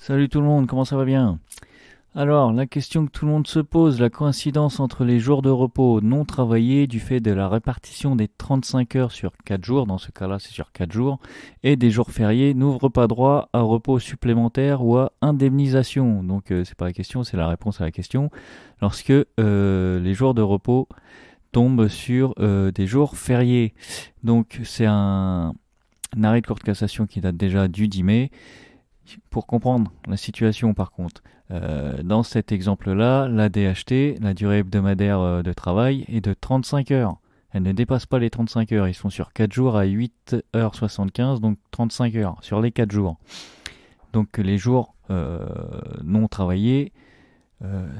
Salut tout le monde, comment ça va bien? Alors, la question que tout le monde se pose, la coïncidence entre les jours de repos non travaillés du fait de la répartition des 35 heures sur 4 jours, dans ce cas-là c'est sur 4 jours, et des jours fériés n'ouvre pas droit à repos supplémentaire ou à indemnisation. Donc c'est pas la question, c'est la réponse à la question. Lorsque les jours de repos tombent sur des jours fériés. Donc c'est un arrêt de cour de cassation qui date déjà du 10 mai. Pour comprendre la situation par contre, dans cet exemple-là, la DHT, la durée hebdomadaire de travail, est de 35 heures. Elle ne dépasse pas les 35 heures. Ils sont sur 4 jours à 8h75, donc 35 heures sur les 4 jours. Donc les jours non travaillés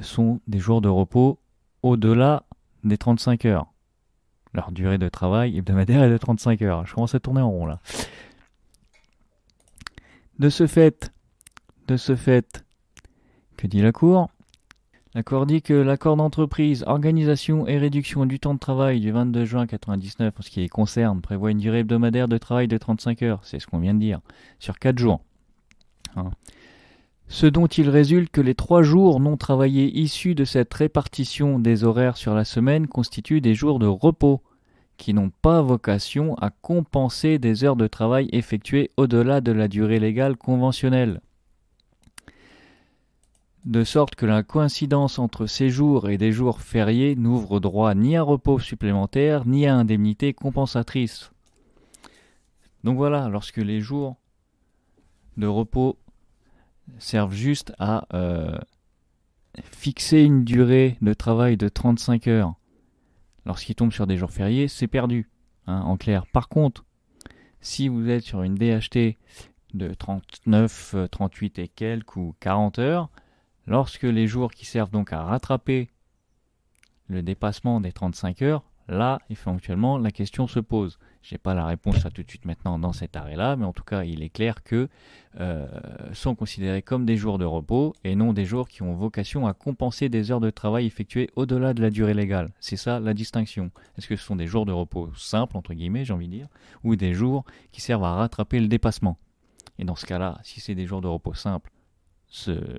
sont des jours de repos au-delà des 35 heures. Leur durée de travail hebdomadaire est de 35 heures. Je commence à tourner en rond là. De ce fait, que dit la Cour? La Cour dit que l'accord d'entreprise, organisation et réduction du temps de travail du 22 juin 1999, en ce qui les concerne, prévoit une durée hebdomadaire de travail de 35 heures, c'est ce qu'on vient de dire, sur 4 jours. Ce dont il résulte que les 3 jours non travaillés issus de cette répartition des horaires sur la semaine constituent des jours de repos, qui n'ont pas vocation à compenser des heures de travail effectuées au-delà de la durée légale conventionnelle. De sorte que la coïncidence entre ces jours et des jours fériés n'ouvre droit ni à repos supplémentaire, ni à indemnité compensatrice. Donc voilà, lorsque les jours de repos servent juste à fixer une durée de travail de 35 heures, lorsqu'ils tombent sur des jours fériés, c'est perdu, en clair. Par contre, si vous êtes sur une DHT de 39, 38 et quelques ou 40 heures, lorsque les jours qui servent donc à rattraper le dépassement des 35 heures, là, éventuellement, la question se pose. Je n'ai pas la réponse à tout de suite maintenant dans cet arrêt-là, mais en tout cas, il est clair que sont considérés comme des jours de repos et non des jours qui ont vocation à compenser des heures de travail effectuées au-delà de la durée légale. C'est ça la distinction. Est-ce que ce sont des jours de repos simples, entre guillemets, j'ai envie de dire, ou des jours qui servent à rattraper le dépassement? Et dans ce cas-là, si c'est des jours de repos simples,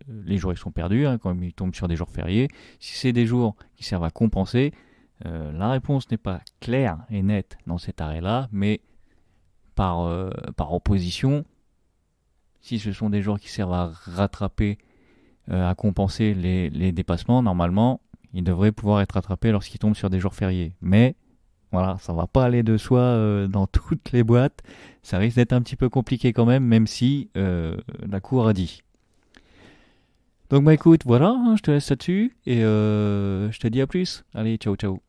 les jours ils sont perdus, quand ils tombent sur des jours fériés. Si c'est des jours qui servent à compenser, la réponse n'est pas claire et nette dans cet arrêt-là, mais par opposition, si ce sont des jours qui servent à rattraper, à compenser les dépassements, normalement, ils devraient pouvoir être rattrapés lorsqu'ils tombent sur des jours fériés. Mais voilà, ça va pas aller de soi dans toutes les boîtes. Ça risque d'être un petit peu compliqué quand même si la Cour a dit. Donc bah écoute, voilà, je te laisse là-dessus et je te dis à plus. Allez, ciao ciao.